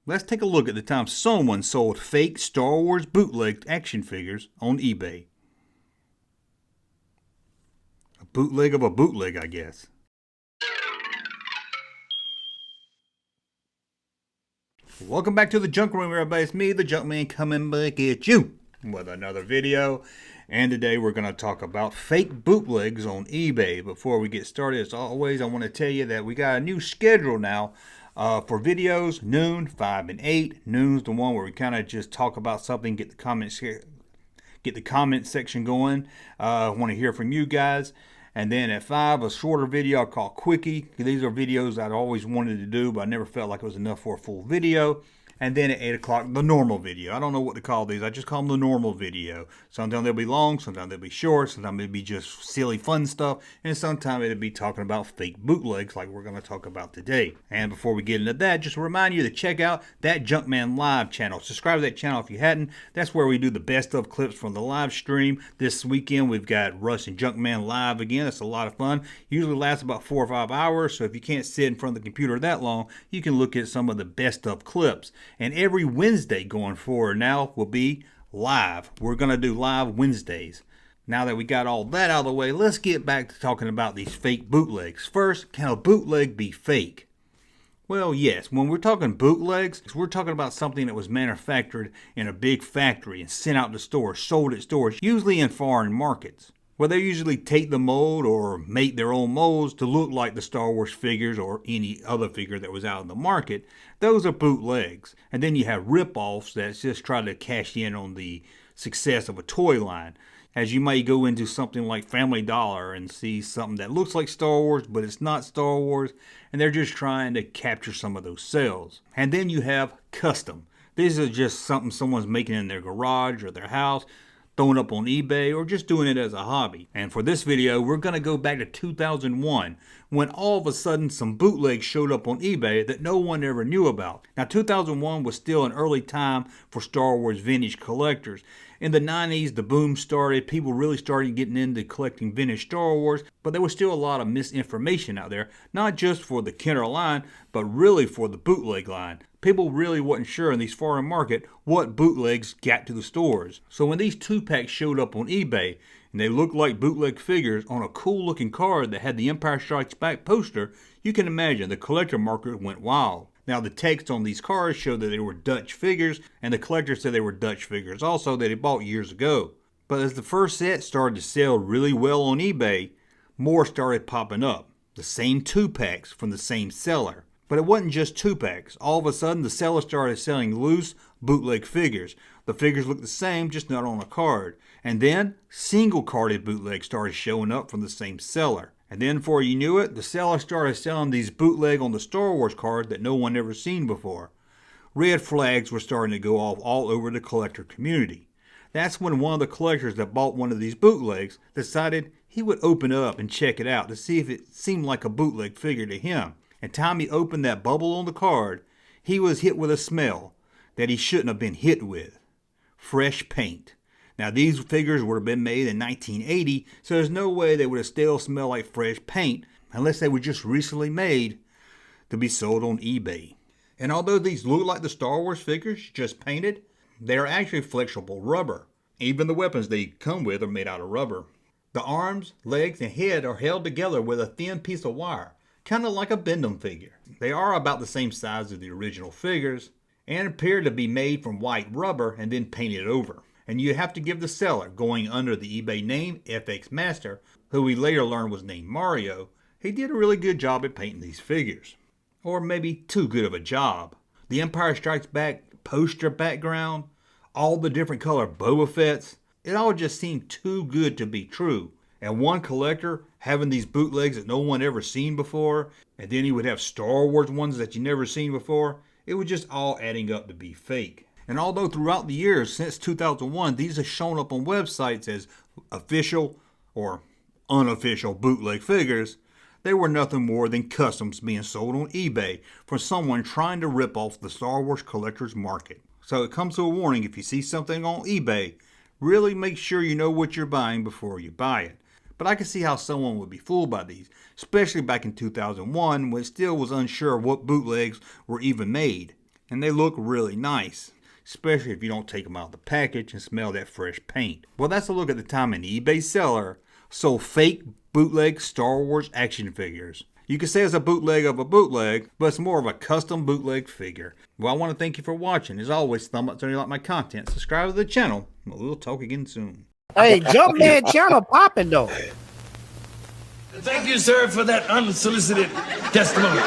Let's take a look at the time someone sold fake Star Wars bootleg action figures on eBay. A bootleg of a bootleg, I guess. Welcome back to the Junk Room, everybody. It's me, the Junkman, coming back at you with another video. And today we're going to talk about fake bootlegs on eBay. Before we get started, as always, I want to tell you that we got a new schedule now for videos. Noon, 5 and 8. Noon's the one where we kind of just talk about something, get the comments here, get the comment section going. I want to hear from you guys. And then at 5, a shorter video I call Quickie. These are videos I'd always wanted to do, but I never felt like it was enough for a full video. And then at 8 o'clock, the normal video. I don't know what to call these. I just call them the normal video. Sometimes they'll be long, sometimes they'll be short, sometimes they'll be just silly fun stuff, and sometimes it'll be talking about fake bootlegs like we're going to talk about today. And before we get into that, just to remind you to check out that Junkman live channel. Subscribe to that channel if you hadn't. That's where we do the best of clips from the live stream. This weekend we've got Russ and Junkman live again. It's a lot of fun. Usually lasts about 4 or 5 hours, so if you can't sit in front of the computer that long, you can look at some of the best of clips. And every Wednesday going forward now will be live. We're going to do live Wednesdays. Now that we got all that out of the way, let's get back to talking about these fake bootlegs. First, can a bootleg be fake? Well, yes. When we're talking bootlegs, we're talking about something that was manufactured in a big factory and sent out to stores, sold at stores, usually in foreign markets, where they usually take the mold or make their own molds to look like the Star Wars figures or any other figure that was out in the market. Those are bootlegs. And then you have rip-offs that's just trying to cash in on the success of a toy line. As you may go into something like Family Dollar and see something that looks like Star Wars, but it's not Star Wars, and they're just trying to capture some of those sales. And then you have custom. These are just something someone's making in their garage or their house, throwing up on eBay, or just doing it as a hobby. And for this video, we're going to go back to 2001, when all of a sudden some bootlegs showed up on eBay that no one ever knew about. Now, 2001 was still an early time for Star Wars vintage collectors. In the 90s, the boom started. People really started getting into collecting vintage Star Wars, but there was still a lot of misinformation out there, not just for the Kenner line, but really for the bootleg line. People really wasn't sure in these foreign market what bootlegs got to the stores. So when these 2-packs showed up on eBay, and they looked like bootleg figures on a cool looking card that had the Empire Strikes Back poster, you can imagine the collector market went wild. Now the text on these cards showed that they were Dutch figures, and the collector said they were Dutch figures also that he bought years ago. But as the first set started to sell really well on eBay, more started popping up. The same 2-packs from the same seller. But it wasn't just 2-packs. All of a sudden, the seller started selling loose bootleg figures. The figures looked the same, just not on a card. And then, single-carded bootlegs started showing up from the same seller. And then, before you knew it, the seller started selling these bootleg on the Star Wars card that no one ever seen before. Red flags were starting to go off all over the collector community. That's when one of the collectors that bought one of these bootlegs decided he would open it up and check it out to see if it seemed like a bootleg figure to him. And time he opened that bubble on the card, he was hit with a smell that he shouldn't have been hit with. Fresh paint. Now these figures would have been made in 1980, so there's no way they would have still smelled like fresh paint unless they were just recently made to be sold on eBay. And although these look like the Star Wars figures just painted, they are actually flexible rubber. Even the weapons they come with are made out of rubber. The arms, legs, and head are held together with a thin piece of wire, kind of like a Bendham figure. They are about the same size as the original figures and appear to be made from white rubber and then painted over. And you have to give the seller, going under the eBay name FX Master, who we later learned was named Mario, he did a really good job at painting these figures. Or maybe too good of a job. The Empire Strikes Back poster background, all the different color Boba Fett's, it all just seemed too good to be true. And one collector having these bootlegs that no one ever seen before, and then he would have Star Wars ones that you never seen before, it was just all adding up to be fake. And although throughout the years since 2001, these have shown up on websites as official or unofficial bootleg figures, they were nothing more than customs being sold on eBay from someone trying to rip off the Star Wars collector's market. So it comes to a warning: if you see something on eBay, really make sure you know what you're buying before you buy it. But I can see how someone would be fooled by these, especially back in 2001 when it still was unsure what bootlegs were even made. and they look really nice, especially if you don't take them out of the package and smell that fresh paint. Well, that's a look at the time an eBay seller sold fake bootleg Star Wars action figures. You could say it's a bootleg of a bootleg, but it's more of a custom bootleg figure. Well, I want to thank you for watching. As always, thumb up if you like my content. Subscribe to the channel. We'll talk again soon. Hey, Junkman channel popping though. Thank you, sir, for that unsolicited testimony.